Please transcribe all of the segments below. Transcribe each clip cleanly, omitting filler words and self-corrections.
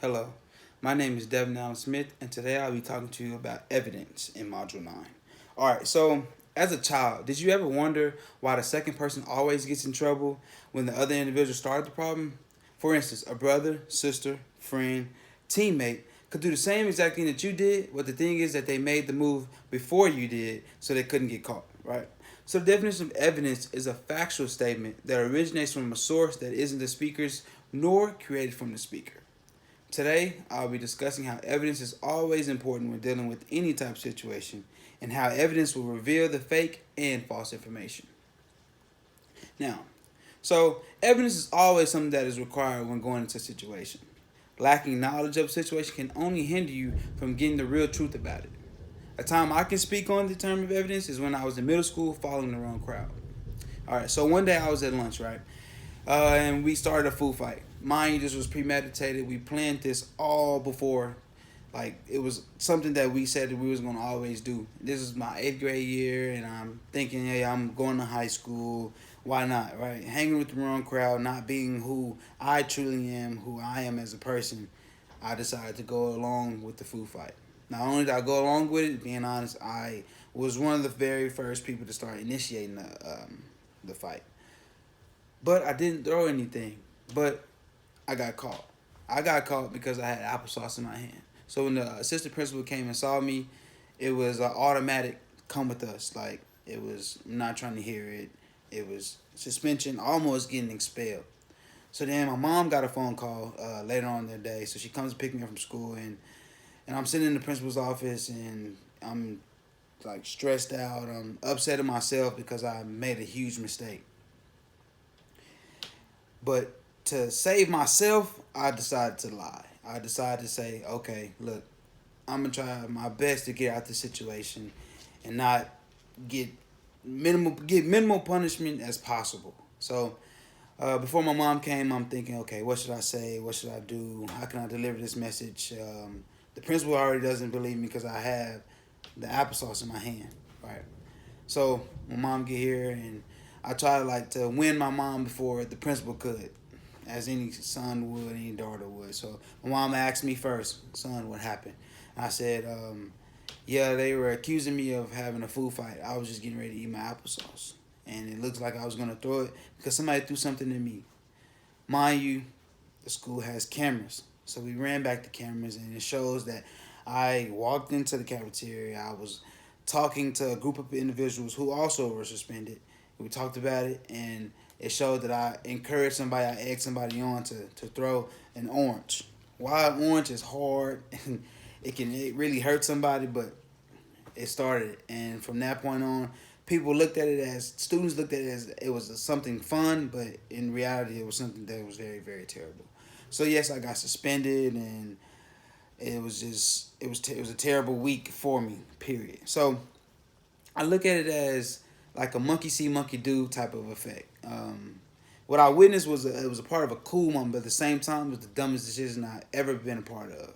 Hello, my name is Devin Allen Smith, and today I'll be talking to you about evidence in Module 9. Alright, so as a child, did you ever wonder why the second person always gets in trouble when the other individual started the problem? For instance, a brother, sister, friend, teammate could do the same exact thing that you did, but the thing is that they made the move before you did so they couldn't get caught, right? So the definition of evidence is a factual statement that originates from a source that isn't the speaker's nor created from the speaker. Today, I'll be discussing how evidence is always important when dealing with any type of situation and how evidence will reveal the fake and false information. Now, evidence is always something that is required when going into a situation. Lacking knowledge of a situation can only hinder you from getting the real truth about it. A time I can speak on the term of evidence is when I was in middle school following the wrong crowd. Alright, so one day I was at lunch, right? And we started a food fight. Mind you, this was premeditated. We planned this all before. Like, it was something that we said that we was gonna always do. This is my 8th grade year, and I'm thinking, hey, I'm going to high school. Why not, right? Hanging with the wrong crowd, not being who I truly am, who I am as a person. I decided to go along with the food fight. Not only did I go along with it, being honest, I was one of the very first people to start initiating the fight. But I didn't throw anything. But I got caught. I got caught because I had applesauce in my hand. So when the assistant principal came and saw me, it was an automatic come with us. Like, it was not trying to hear it. It was suspension, almost getting expelled. So then my mom got a phone call later on that day. So she comes to pick me up from school, and I'm sitting in the principal's office, and I'm like stressed out. I'm upset at myself because I made a huge mistake. But to save myself, I decided to lie. I decided to say, okay, look, I'm gonna try my best to get out the situation and not get minimal punishment as possible. So before my mom came, I'm thinking, okay, what should I say? What should I do? How can I deliver this message? The principal already doesn't believe me because I have the applesauce in my hand, right? So my mom get here, and I try to win my mom before the principal could, as any son would, any daughter would. So my mom asked me first, son, what happened? And I said, yeah, they were accusing me of having a food fight. I was just getting ready to eat my applesauce, and it looks like I was gonna throw it because somebody threw something at me. Mind you, the school has cameras, so we ran back the cameras, and it shows that I walked into the cafeteria. I was talking to a group of individuals who also were suspended. We talked about it, and it showed that I encouraged somebody, I egged somebody on to throw an orange. Wild orange is hard, and it really hurt somebody, but it started. And from that point on, students looked at it as it was something fun, but in reality, it was something that was very, very terrible. So yes, I got suspended, and it was a terrible week for me. Period. So I look at it as like a monkey see, monkey do type of effect. What I witnessed it was a part of a cool moment, but at the same time, it was the dumbest decision I ever been a part of.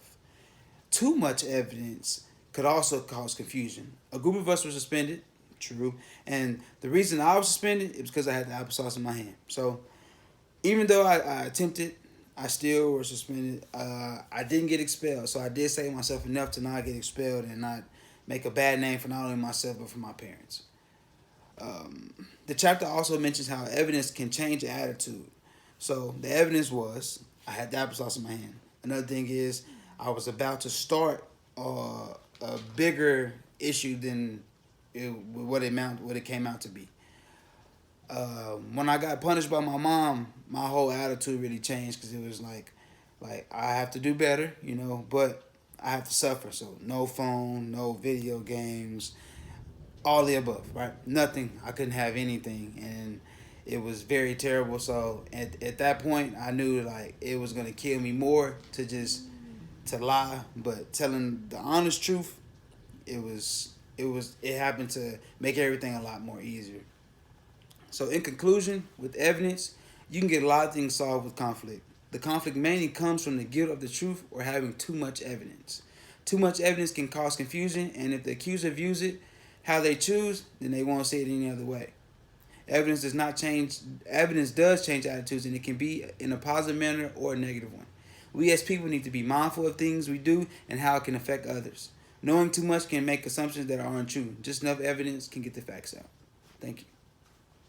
Too much evidence could also cause confusion. A group of us were suspended, true, and the reason I was suspended is because I had the applesauce in my hand. So even though I attempted, I still was suspended. I didn't get expelled, so I did save myself enough to not get expelled and not make a bad name for not only myself but for my parents. The chapter also mentions how evidence can change your attitude. So the evidence was I had the applesauce in my hand. Another thing is I was about to start a bigger issue than what it came out to be. When I got punished by my mom, my whole attitude really changed because it was like I have to do better, but I have to suffer. So no phone, no video games, all the above, right? Nothing. I couldn't have anything, and it was very terrible. So at that point, I knew like it was gonna kill me more to lie, but telling the honest truth, it happened to make everything a lot more easier. So in conclusion, with evidence, you can get a lot of things solved with conflict. The conflict mainly comes from the guilt of the truth or having too much evidence. Too much evidence can cause confusion, and if the accuser views it how they choose, then they won't see it any other way. Evidence does not change. Evidence does change attitudes, and it can be in a positive manner or a negative one. We as people need to be mindful of things we do and how it can affect others. Knowing too much can make assumptions that are untrue. Just enough evidence can get the facts out. Thank you.